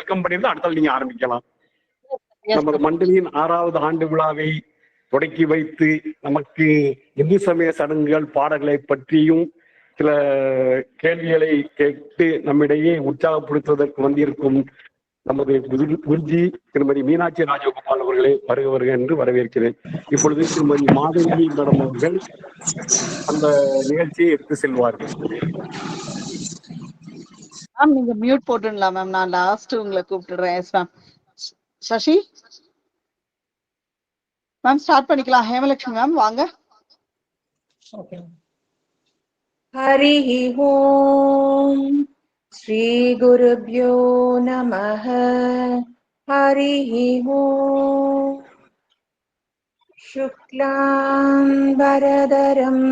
Welcome பண்ணிட்டு அடுத்தால் நீங்க ஆரம்பிக்கலாம். Yes, நமது ma'am. மண்டலியின் 6வது ஆண்டு விழாவை தொடக்கி வைத்து நமக்கு இந்து சமய சடங்குகள் பாடல்களை பற்றியும் சில கேள்விகளை கேட்டு நம்மிடையே உற்சாகப்படுத்துவதற்கு வந்திருக்கும் நமது குருஜி திருமதி மீனாட்சி ராஜகோபால் அவர்களே வருக வருக என்று வரவேற்கிறேன். இப்பொழுது திருமதி மாதவி மேடம் அவர்கள் அந்த நிகழ்ச்சியை எடுத்து செல்வார்கள். மேம் நீங்க மியூட் போட்டுடலாம் மேம். நான் லாஸ்ட் உங்களை கூப்பிட்டுறேன். Yes ma'am. Sasi ma'am start பண்ணிக்கலாம். ஹேமலட்சுமி மேம் வாங்க. ஹரிஹ ஓம் ஸ்ரீ குருப்யோ நமஹ. ஹரிஹ ஓம் சுக்லாம் பரதரம்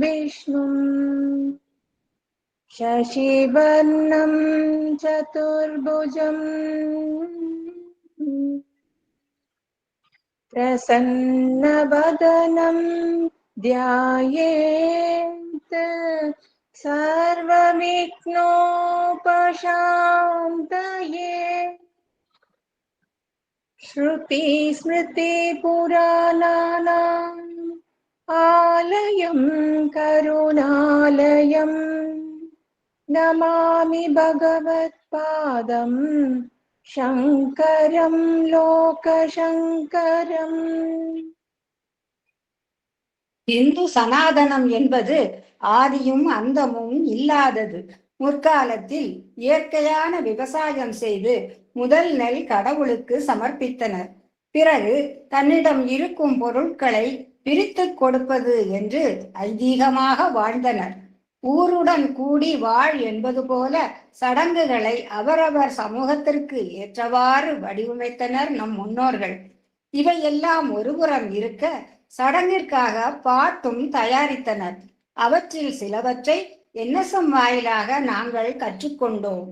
விஷ்ணும் சசிவர்ணம் சதுர்புஜம் பிரசன்னவதனம் த்யாயேத் சர்வவிக்னோபசாந்தயே. ஸ்ருதி ஸ்மிருதி புராணானாம் ஆலயம் கருணாலயம் நமாமி பகவத் பாதம் சங்கரம் லோகசங்கரம். இந்து சனாதனம் என்பது ஆதியும் அந்தமும் இல்லாதது. முற்காலத்தில் இயற்கையான விவசாயம் செய்து முதல் நெல் கடவுளுக்கு சமர்ப்பித்தனர். பிறகு தன்னிடம் இருக்கும் பொருட்களை பிரித்து கொடுப்பது என்று ஐதீகமாக வாழ்ந்தனர். ஊருடன் கூடி வாழ் என்பது போல சடங்குகளை அவரவர் சமூகத்திற்கு ஏற்றவாறு வடிவமைத்தனர் நம் முன்னோர்கள். இவையெல்லாம் ஒருபுறம் இருக்க, சடங்கிற்காக பாட்டும் தயாரித்தனர். அவற்றில் சிலவற்றை NSM வாயிலாக நாங்கள் கற்றுக்கொண்டோம்.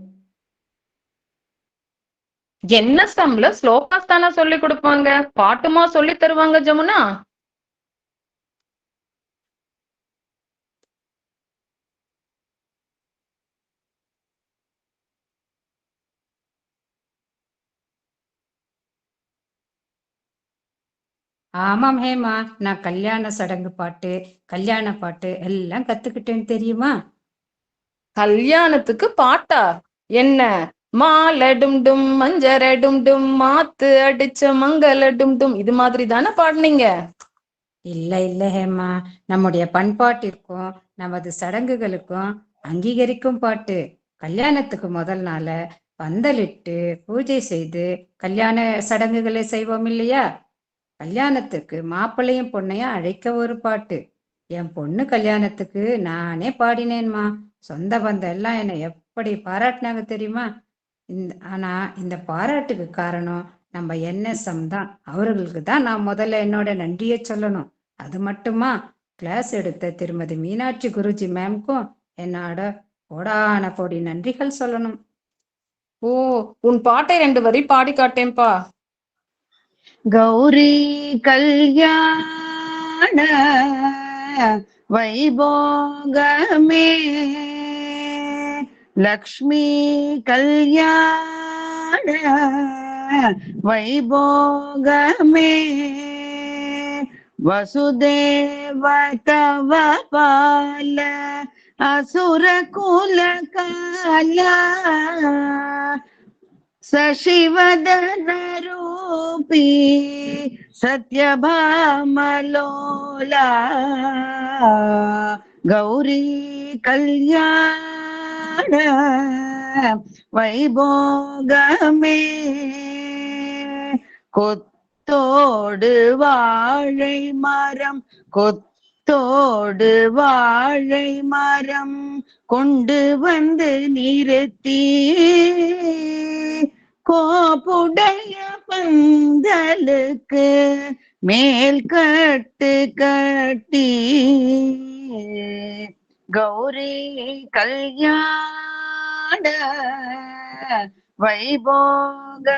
NSMல ஸ்லோகாஸ் தானே சொல்லி கொடுப்பாங்க, பாட்டுமா சொல்லி தருவாங்க ஜமுனா? ஆமாம் ஹேமா, நான் கல்யாண சடங்கு பாட்டு, கல்யாண பாட்டு எல்லாம் கத்துக்கிட்டேன்னு தெரியுமா? கல்யாணத்துக்கு பாட்டா? என்ன மாலை டும் டும் மஞ்சர டும் டும் மாத்து அடிச்ச மங்கள டும் டும் இது மாதிரி தானே பாடுனீங்க? இல்ல இல்ல ஹேமா, நம்முடைய பண்பாட்டிற்கும் நமது சடங்குகளுக்கும் அங்கீகரிக்கும் பாட்டு. கல்யாணத்துக்கு முதல் நாள பந்தலிட்டு பூஜை செய்து கல்யாண சடங்குகளை செய்வோம் இல்லையா? கல்யாணத்துக்கு மாப்பிள்ளையும் பொண்ணையும் அழைக்க ஒரு பாட்டு. என் பொண்ணு கல்யாணத்துக்கு நானே பாடினேன்மா. சொந்த பந்தம் எல்லாம் என்னை எப்படி பாராட்டினாங்க தெரியுமா? ஆனா இந்த பாராட்டுக்கு காரணம் நம்ம NSM தான். அவர்களுக்கு தான் நான் முதல்ல என்னோட நன்றியை சொல்லணும். அது மட்டுமா, கிளாஸ் எடுத்த திருமதி மீனாட்சி குருஜி மேம்க்கும் என்னோட கோடான கோடி நன்றிகள் சொல்லணும். ஓ, உன் பாட்டை 2 வரி பாடி காட்டேன்பா. கௌரி கல்யாண வைபோகமே லக்ஷ்மி கல்யாண வைபோகமே வசுதேவ தவ பால அசுர குல கால சசிவதன ரூபி சத்யபாமலோலா கௌரி கல்யாண வைபோகமே கொத்தோடு வாழை மரம் கொத்தோடு வாழை மரம் கொண்டு வந்து நிறுத்தி கோப்புடைய பந்தலுக்கு மேல் கட்டு கட்டி கௌரி கல்யாண வைபோகமே.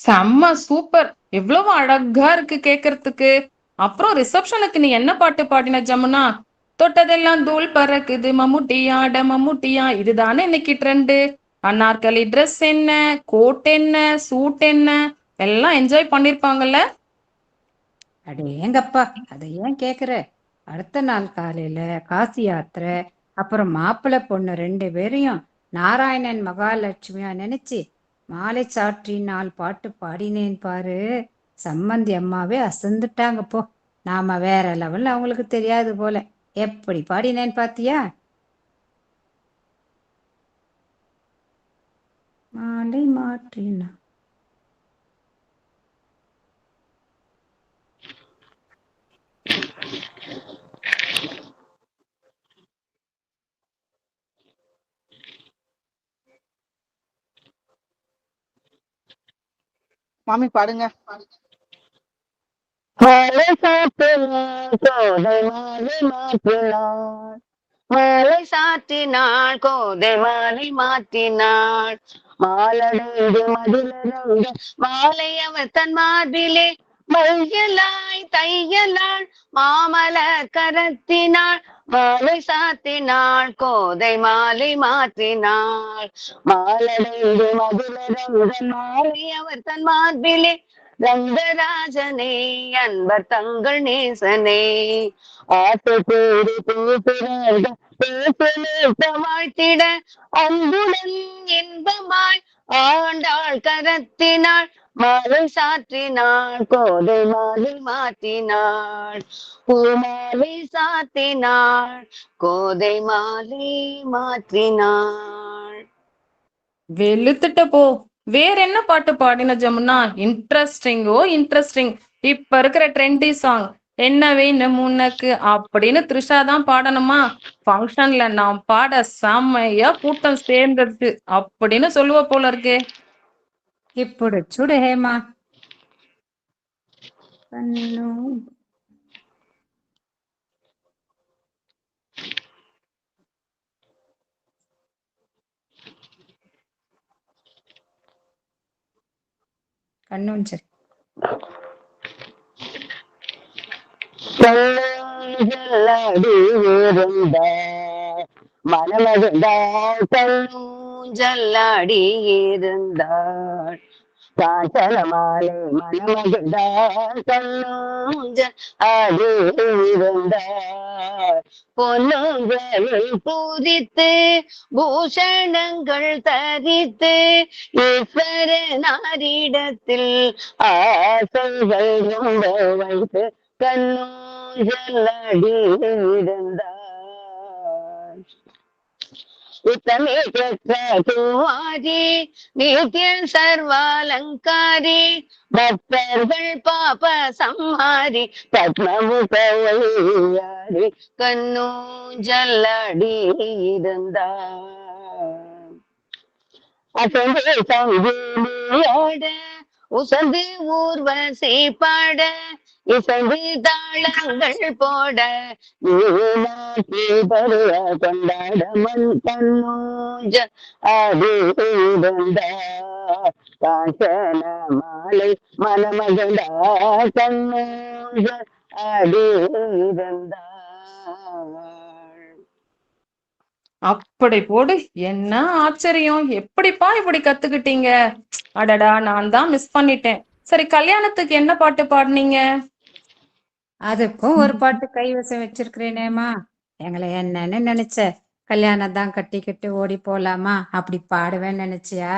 செம்ம சூப்பர், எவ்வளவு அழகா இருக்கு கேக்குறதுக்கு. அப்புறம் ரிசப்ஷனுக்கு நீ என்ன பாட்டு பாடின ஜமுனா? தொட்டதெல்லாம் தூள் பறக்குது மம்முட்டியாட மம்முட்டியா, இதுதானே இன்னைக்கு ட்ரெண்டு. அன்னார்கலி ட்ரெஸ் என்ன, கோட் என்ன, சூட் என்ன, எல்லாம் என்ஜாய் பண்ணிருப்பாங்கல்ல. அடேங்கப்பா, அதை ஏன் கேக்குற? அடுத்த நாள் காலையில காசி யாத்திரை, அப்புறம் மாப்பிள்ளை பொண்ணு 2 பேரையும் நாராயணன் மகாலட்சுமியா நினைச்சு மாலை சாற்றி 4 பாட்டு பாடினேன் பாரு. சம்மந்தி அம்மாவே அசந்துட்டாங்க போ. நாம வேற லெவல்ல அவங்களுக்கு தெரியாது போல. எப்படி பாடினேன் பாத்தியா? மாலை மாற்றினா மாமி பாடுங்க. மாலை சாத்தினாள் கோதை மாலை மாற்றினாள், மாலை சாத்தினாள் கோதை மாலை மாற்றினாள், மாலடைந்து மதிலரங்க மாலை அவர் தன் மார்பிலே மையலாய் தையலாள் மாமல கரத்தினாள், மாலை சாத்தினாள் கோதை மாலை மாற்றினாள், மாலடைந்து மதிலரங்க மாலை அவர் தன் மார்பிலே ரங்கராஜனே அன்பர் தங்கள் நேசனே, ஆசை கூடி பேசுகிறார்கள் பேச வாழ்த்திட அன்புடன் இன்பமாய் ஆண்டாள் கரத்தினாள், மாலை சாற்றினாள் கோதை மாலை மாற்றினாள், பூமாலை சாத்தினாள் கோதை மாலை மாற்றினாள். வெளுத்துட்ட போ. வேற என்ன பாட்டு பாடின ஜமுனா? இன்ட்ரெஸ்டிங்கோ இன்ட்ரெஸ்டிங். இப்ப இருக்கிற ட்ரெண்டி சாங் என்ன வேணும் உனக்கு அப்படின்னு த்ரிஷா தான் பாடணுமா? ஃபங்க்ஷன்ல நான் பாட செம்மையா கூட்டம் சேர்ந்துருக்கு அப்படின்னு சொல்லுவ போல இருக்கு. ఇప్పుడు చూడు హేమా, కన్ను கண்ணுஞ்சல் கல்லடி இருந்தாள் மனமகிழ்ந்தாள், கல்லூஞ்சல்லாடி இருந்தாள் காஞ்சன மாலை மனமகிழ்ந்தாள், கல்லூஞ்சல் ஆடி இருந்தாள், பொன்னுங்களை பூரித்து பூஷணங்கள் தரித்து ஈஸ்வரனாரிடத்தில் ஆசைகள் ரொம்ப வைத்து கண்ணூஞ்சல்லடி இருந்தாள். உத்தமே பெற்ற குமாரி நித்ய சர்வாலங்காரி, பக்தர்கள் பாப சம்ஹாரி பத்மமுகவையாரி கண்ணூஞ்சல்லடி இருந்தாள். அசந்து சங்கிலியாட உசந்து ஊர்வசி பாட இசைந்து தாளங்கள் போட கொண்டாட மண் கண்ணூஞ்ச அதிருந்தா காசன மாலை மனமகண்டா கண்ணூஞ்ச அதிருந்தா. அப்படி போடு. என்ன ஆச்சரியம், எப்படிப்பா இப்படி கத்துக்கிட்டீங்க? அடடா, நான் தான் மிஸ் பண்ணிட்டேன். சரி, கல்யாணத்துக்கு என்ன பாட்டு பாடுனீங்க? அதுக்கும் ஒரு பாட்டு கைவசம் வச்சிருக்கிறேனேமா. எங்களை என்னன்னு நினைச்ச? கல்யாணம் தான் கட்டிக்கிட்டு ஓடி போலாமா அப்படி பாடுவேன்னு நினைச்சியா?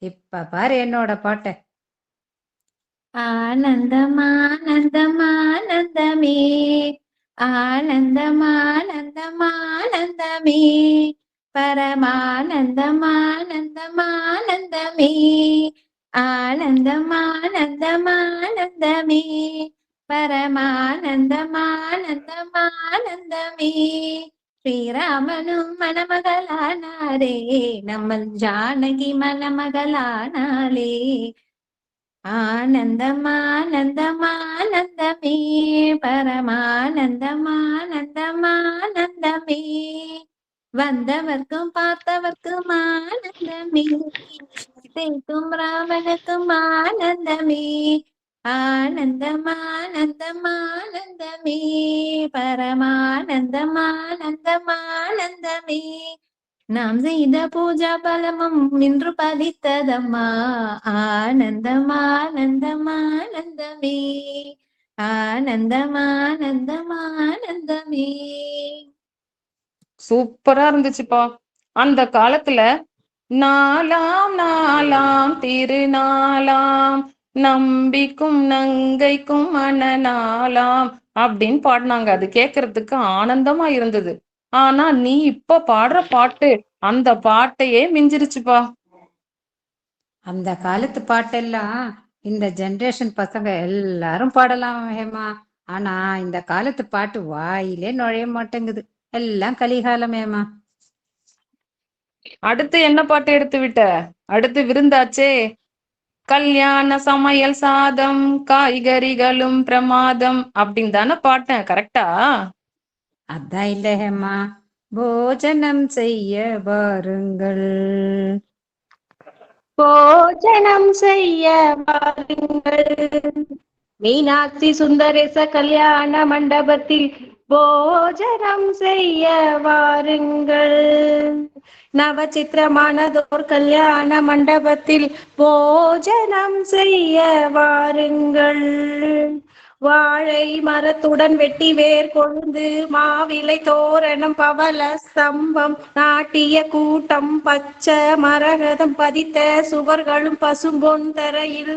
இப்ப பாரு என்னோட பாட்டை. ஆனந்தமானந்தமானந்தமே, ஆனந்தமானந்தமானந்தமே, பரமானந்தமானந்தமானந்தமே, ஆனந்தமானந்தமானந்தமே, பரமானந்தமானந்தமானந்தமே. ஸ்ரீராமனும் மணமகளானாரே, நம்ம ஜானகி மணமகளானாலே, ஆனந்தமானந்தமானந்தமே, பரமானந்தமானந்தமானந்தமே, வந்தவர்க்கும் பார்த்தவர்க்கும் ஆனந்தமே, சீதைக்கும் ராமனுக்கும் ஆனந்தமே, ஆனந்தம் ஆனந்தம் ஆனந்தமே, பரமானந்தம் ஆனந்தம் ஆனந்தமே. நாம் செய்த பூஜா பலமும் இன்று பலித்ததம்மா, ஆனந்தம் ஆனந்தம் ஆனந்தமே, ஆனந்தம் ஆனந்தம் ஆனந்தமே. சூப்பரா இருந்துச்சுப்பா. அந்த காலத்துல நாலாம் நாலாம் திருநாளாம், நம்பிக்கும் நங்கைக்கும் மனநாளாம் அப்படின்னு பாடினாங்க. அது கேட்கறதுக்கு ஆனந்தமா இருந்தது. ஆனா நீ இப்ப பாடுற பாட்டு அந்த பாட்டையே மிஞ்சிருச்சுப்பா. அந்த காலத்து பாட்டெல்லாம் இந்த ஜெனரேஷன் பசங்க எல்லாரும் பாடலாம் ஹேமா. ஆனா இந்த காலத்து பாட்டு வாயிலே நுழைய மாட்டேங்குது. எல்லாம் கலிகாலம் ஹேமா. அடுத்து என்ன பாட்டு எடுத்து விட்ட? அடுத்து விருந்தாச்சே. கல்யாண சமையல் சாதம் காய்கறிகளும் பிரமாதம் அப்படின்னு தானே பாட்டேன், கரெக்டா? அதான் இல்ல ஹேமா, போஜனம் செய்ய வாருங்கள். போஜனம் செய்ய வாருங்கள். மீனாட்சி சுந்தரேச கல்யாண மண்டபத்தில் போஜனம் செய்ய வாருங்கள். நவச்சித்திரமானதோர் கல்யாண மண்டபத்தில் போஜனம் செய்ய வாருங்கள். வாழை மரத்துடன் வெட்டி வேர் கொழுந்து மாவிலை தோரணம் பவள ஸ்தம்பம் நாட்டிய கூட்டம் பச்சை மரகதம் பதித்த சுவர்களும் பசும்பொன் தரையில்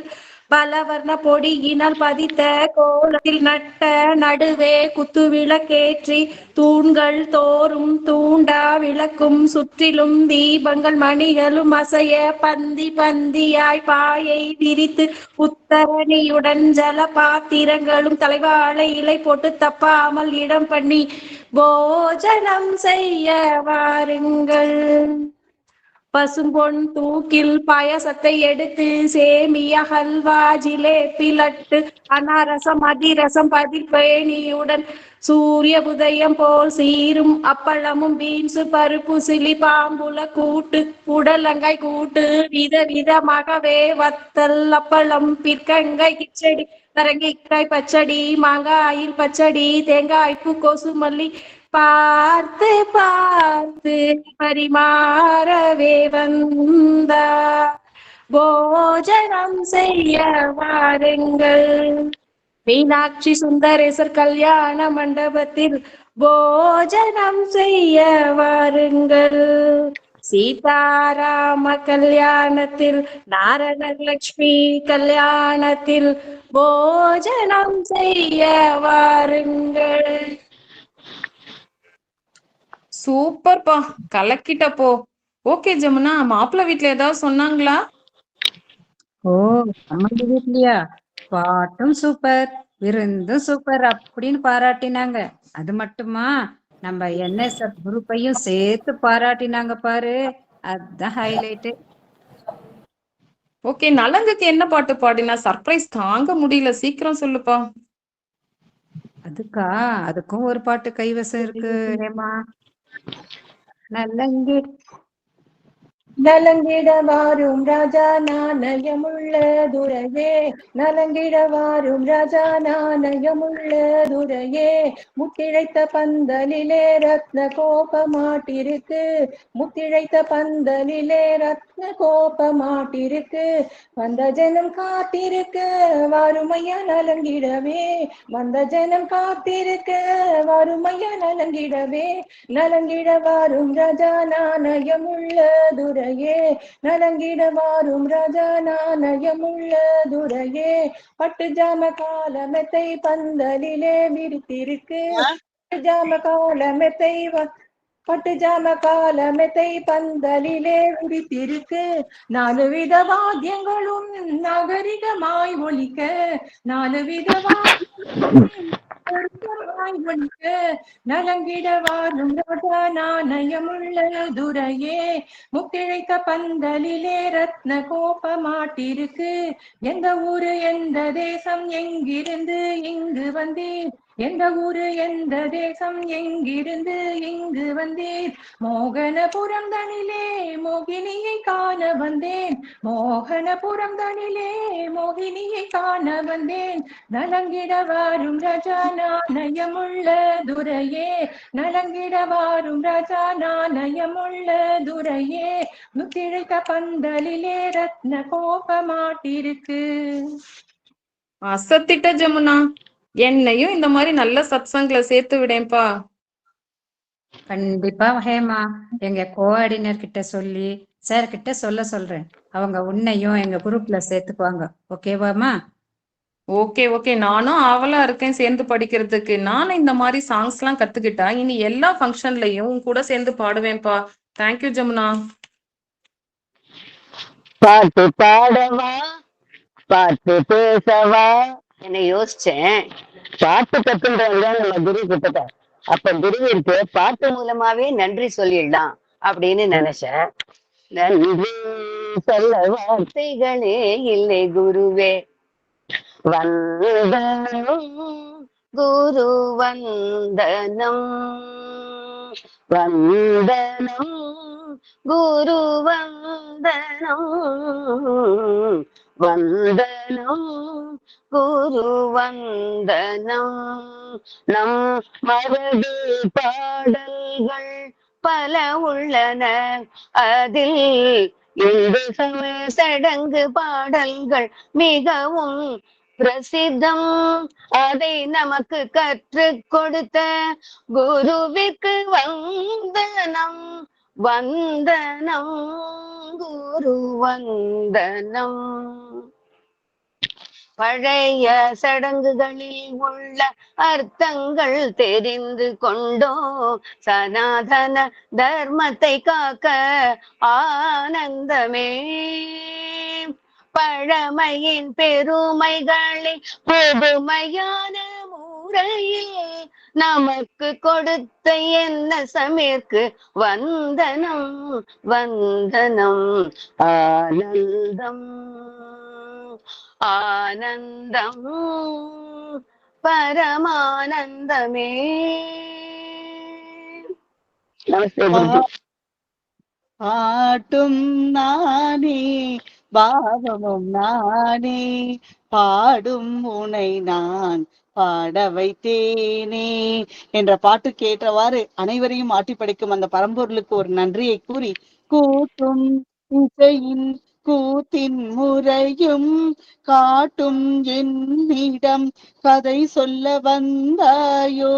பலவர்ண பொடியினால் பதித்த கோலத்தில் நட்ட நடுவே குத்து விளக்கேற்றி தூண்கள் தோறும் தூண்டா விளக்கும் சுற்றிலும் தீபங்கள் மணிகளும் அசைய பந்தி பந்தியாய் பாயை விரித்து உத்தரணியுடன் ஜல பாத்திரங்களும் தலைவாழை இலை போட்டு தப்பாமல் இடம் பண்ணி போஜனம் செய்ய வாருங்கள். பசும்பொன் தூக்கில் பாயசத்தை எடுத்து சேமியா ஹல்வா ஜிலேபி லட்டு அனாரசம் அதிரசம் பதிப்பேணியுடன் சூரிய உதயம் போல் சீரும் அப்பளமும் பீன்ஸ் பருப்பு சிலி பாம்புல கூட்டு புடலங்காய் கூட்டு விதவிதமாகவே வத்தல் அப்பளம் பிற்கங்காய் கிச்சடி பரங்கிக்காய் பச்சடி மாங்காயில் பச்சடி தேங்காய் பூ கொசுமல்லி பார்த்து பார்த்து பரிமாறவே வந்தா போஜனம் செய்ய வாருங்கள். மீனாட்சி சுந்தரேசர் கல்யாண மண்டபத்தில் போஜனம் செய்ய வாருங்கள். சீதாராம கல்யாணத்தில் நாரண லட்சுமி கல்யாணத்தில் போஜனம் செய்ய வாருங்கள். சூப்பர்ப்பா, கலக்கிட்டப்போ. ஓகே ஜமுனா, மாப்பிள்ளை வீட்ல ஏதாவது சொன்னாங்களா? ஓ, நம்ம வீட்லயா? பாட்டும் சூப்பர், விருந்தும் சூப்பர் அப்படின்னு பாராட்டினாங்க. அது மட்டுமா, நம்ம NSF குரூப்பையும் சேர்த்து பாராட்டினாங்க பாரு. அதுதான் ஹைலைட். ஓகே, நலங்குக்கு என்ன பாட்டு பாடினா? சர்ப்ரைஸ் தாங்க முடியல, சீக்கிரம் சொல்லுப்பா. அதுக்கும் ஒரு பாட்டு கைவசம் இருக்கு ஹேமா. நல்லங்கி நலங்கிட வாரும் ராஜா நாணயமுள்ள துரையே, நலங்கிட வாரும் ராஜா நாணயமுள்ள துரையே, முத்திழைத்த பந்தலிலே ரத்ன கோபமாட்டிருக்கு, முத்திழைத்த பந்தலிலே ரத்ன கோபமாட்டிருக்கு, வந்த ஜனம் காத்திருக்க வாருமையா நலங்கிடவே, வந்த ஜனம் காத்திருக்க வாருமையா நலங்கிடவே, நலங்கிட வாரும் ராஜா நாணயமுள்ள துரை நலங்கிட வாரும் ராஜா நாணயமுள்ள துரையே, பட்டு ஜாம காலமெத்தை பந்தலிலே விரித்திருக்கு, பட்டு ஜாம காலமெத்தை பந்தலிலே விரித்திருக்கு, 4 வித வாத்தியங்களும் நாகரிகமாய் ஒலிக்க, 4 வித வாத்தியங்களும் நலங்கிட வாரும் ராஜா நாணயமுள்ள துரையே, முத்திழைத்த பந்தலிலே ரத்ன கோபமாட்டிருக்கு, எந்த ஊரு எந்த தேசம் எங்கிருந்து இங்கு வந்தேன், எந்த ஊரு எந்த தேசம் எங்கிருந்து இங்கு வந்தேன், மோகனபுரம் தனிலே மோகினியை காண வந்தேன், மோகனபுரம் தனிலே மோகினியை காண வந்தேன். நலங்கிட வாரும் ராஜா நாணயமுள்ள துரையே, நலங்கிட வாரும் ராஜா நாணயமுள்ள துரையே, முத்திழைத்த பந்தலிலே ரத்ன கோபமாட்டிருக்கு. அசத்திட்ட ஜமுனா, என்னையும் இந்த மாதிரி நல்ல சத்சங்ல சேர்த்து விடேன்பா. கண்டிப்பா ஹேமா, எங்க கோஆர்டினர் கிட்ட சொல்லி சார் கிட்ட சொல்றேன். அவங்க உன்னையும் எங்க குரூப்ல சேர்த்துக்குவாங்க. ஓகேவாமா? ஓகே ஓகே, நானும் ஆவலா இருக்கேன் சேர்ந்து படிக்கிறதுக்கு. நானும் இந்த மாதிரி சாங்ஸ் எல்லாம் கத்துக்கிட்டா இனி எல்லா ஃபங்க்ஷன்லயும் கூட சேர்ந்து பாடுவேன்பா. தேங்க்யூ ஜமுனா. பாட்டு பாடவா பாட்டு பேசவா என்ன யோசிச்சேன். பாட்டு கத்துன்றவங்க நம்ம குரு கிட்ட, அப்ப குருவிற்கு பாட்டு மூலமாவே நன்றி சொல்லிடலாம் அப்படின்னு நினைச்சேன். நன்றி சொல்ல வார்த்தைகளே இல்லை குருவே, வந்தனம் குரு வந்தனம், வந்தனம் குரு வந்தனம், வந்தனம் குரு வந்தனம். நம் மரபு பாடல்கள் பல உள்ளன, அதில் இந்து சமய சடங்கு பாடல்கள் மிகவும் பிரசித்தம். அதை நமக்கு கற்றுக் கொடுத்த குருவிற்கு வந்தனம், வந்தனம் குரு வந்தனம். பழைய சடங்குகளில் உள்ள அர்த்தங்கள் தெரிந்து கொண்டோ, சனாதன தர்மத்தை காக்க ஆனந்தமே. பழமையின் பெருமைகளை புதுமையான முறையில் நமக்கு கொடுத்த என்ன சமீர்க்கு வந்தனம், வந்தனம். ஆனந்தம் ஆனந்தம் பரமானந்தமே. நமஸ்தே குருஜி. பாட்டும் நானே பாவமும் நானே, பாடும் உனை நான் பாட வைத்தேனே என்ற பாட்டுக்கு ஏற்றவாறு அனைவரையும் ஆட்டி படைக்கும் அந்த பரம்பொருளுக்கு ஒரு நன்றியை கூறி, கூட்டும் இசையின் கூத்தின் முறையும் காட்டும் என்னிடம் கதை சொல்ல வந்தாயோ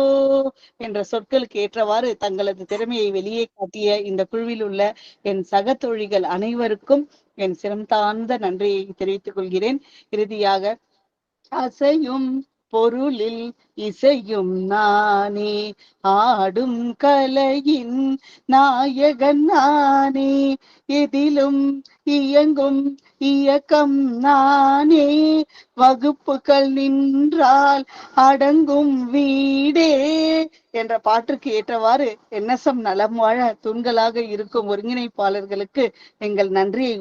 என்ற சொற்களுக்கு ஏற்றவாறு தங்களது திறமையை வெளியே காட்டிய இந்த குழுவில் உள்ள என் சக தோழிகள் அனைவருக்கும் என் சிரம் தாழ்ந்த நன்றியை தெரிவித்துக் கொள்கிறேன். இறுதியாக, அசையும் பொருளில் இசையும் நானே, ஆடும் கலையின் நாயகன் நானே, எதிலும் இயங்கும் இயக்கம் நானே, வகுப்புகள் நின்றால் அடங்கும் வீடே என்ற பாட்டுக்கு ஏற்றவாறு NSM நலம் வாழ தூண்களாக இருக்கும் ஒருங்கிணைப்பாளர்களுக்கு எங்கள் நன்றியை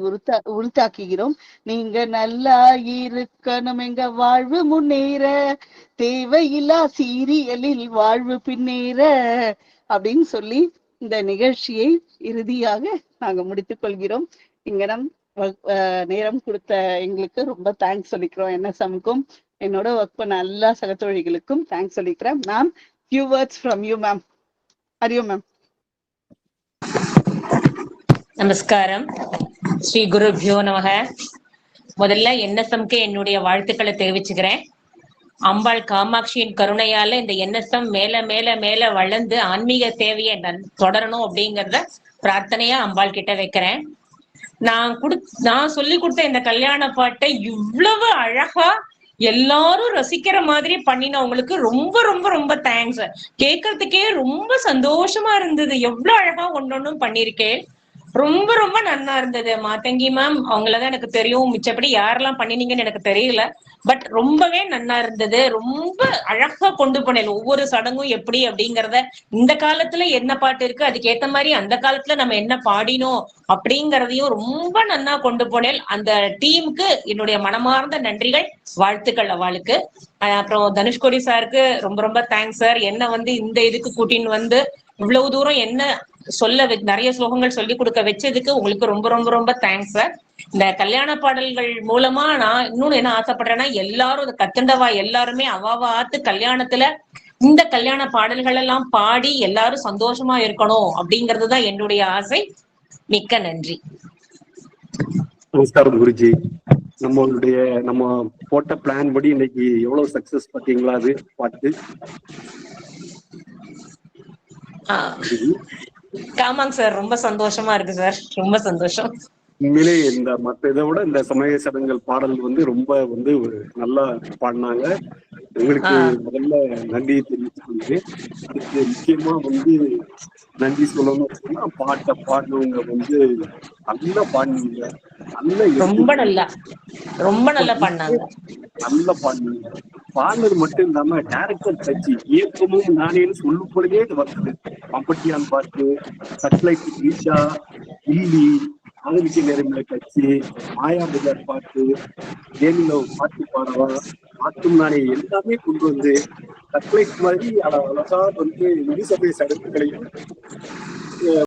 உறுத்தாக்குகிறோம். நீங்க நல்லா இருக்கணும், எங்க வாழ்வு முன்னேற, தேவையில்லா சீரியலில் வாழ்வு பின்னேற அப்படின்னு சொல்லி இந்த நிகழ்ச்சியை இறுதியாக நாங்க முடித்துக் கொள்கிறோம். இங்கனம் நேரம் கொடுத்த எங்களுக்கு ரொம்ப தேங்க்ஸ் சொல்லிக்கிறோம். NSMக்கும் என்னோட ஒர்க் பண்ண எல்லா சகத்தோழிகளுக்கும் தேங்க்ஸ் சொல்லிக்கிறேன். Ma'am, few words from you, ma'am. Hariyo, ma'am. நமஸ்காரம். ஸ்ரீ குருபியோ நமக. முதல்ல NSMக்கு என்னுடைய வாழ்த்துக்களை தெரிவிச்சுக்கிறேன். அம்பாள் காமாட்சியின் கருணையால இந்த NSM மேல மேல மேல வளர்ந்து ஆன்மீக சேவையை தொடரணும் அப்படிங்கிறத பிரார்த்தனையா அம்பாள் கிட்ட வைக்கிறேன். நான் சொல்லி கொடுத்த இந்த கல்யாண பாட்டை இவ்வளவு அழகா எல்லாரும் ரசிக்கிற மாதிரி பண்ணினவங்களுக்கு ரொம்ப ரொம்ப ரொம்ப தேங்க்ஸ். கேட்கறதுக்கே ரொம்ப சந்தோஷமா இருந்தது. எவ்வளவு அழகா ஒன்னொன்னும் பண்ணிருக்கேன். ரொம்ப ரொம்ப நன்னா இருந்தது. மாதங்கி மேம் அவங்களதான் எனக்கு தெரியும், மிச்சப்படி யாரெல்லாம் பண்ணினீங்கன்னு எனக்கு தெரியல. பட் ரொம்பவே நன்னா இருந்தது. ரொம்ப அழகா கொண்டு போனேன். ஒவ்வொரு சடங்கும் எப்படி அப்படிங்கறத, இந்த காலத்துல என்ன பாட்டு இருக்கு அதுக்கு ஏத்த மாதிரி அந்த காலத்துல நம்ம என்ன பாடினோம் அப்படிங்கறதையும் ரொம்ப நன்னா கொண்டு போனேன். அந்த டீமுக்கு என்னுடைய மனமார்ந்த நன்றிகள், வாழ்த்துக்கள் அவளுக்கு. அப்புறம் தனுஷ்கோடி சாருக்கு ரொம்ப ரொம்ப தேங்க்ஸ் சார். என்ன இந்த இதுக்கு கூட்டின்னு வந்து இவ்வளவு தூரம் என்ன சொல்ல நிறைய ஸ்லோகங்கள் சொல்லி கொடுக்க வச்சதுக்கு உங்களுக்கு ரொம்ப ரொம்ப ரொம்ப தேங்க்ஸ் சார். இந்த கல்யாண பாடல்கள் மூலமா நான் இன்னொன்னு என்ன ஆசைப்படுறேன்னா, எல்லாரும் கத்துண்டவா எல்லாருமே அவாவா ஆத்து கல்யாணத்துல இந்த கல்யாண பாடல்கள் எல்லாம் பாடி எல்லாரும் சந்தோஷமா இருக்கணும் அப்படிங்கறதுதான் என்னுடைய ஆசை. மிக்க நன்றி. நமஸ்காரம் குருஜி. நம்ம போட்ட பிளான் படி இன்னைக்கு எவ்வளவு சக்சஸ் பாத்தீங்களா? அது பாட்டு ஆமாங்க சார், ரொம்ப சந்தோஷமா இருக்கு சார், ரொம்ப சந்தோஷம். உண்மையிலே இந்த மற்ற இதை விட இந்த சமய சடங்குகள் பாடல் ரொம்ப நல்லா பாடினாங்க. உங்களுக்கு முதல்ல நன்றியை தெரிவிச்சுக்கொண்டு, அதுக்கு முக்கியமா நன்றி சொல்லணும்னு சொன்னா, பாட்டை பாடினவங்க நல்லா பாடினீங்க, ரொம்ப நல்லா பண்ணாங்க, நல்லா பாடினீங்க. பாடினது மட்டும் இல்லாம டைரக்டர் டச், இயக்கமும் நானேன்னு சொல்லும் பொழுதே இது வந்தது. பம்பட்டியான் பாட்டு, சட்லைட் ஈஷா, இல்லி, ஆதிரிக்க நேரமில்லை கட்சி, மாயா பஜார் பாட்டு, ஏனிலோ பாட்டு பாடவா, பாட்டும் நானே எல்லாமே கொண்டு சட்லைட் மாதிரி அழகா இந்து சமய சடங்குகளையும்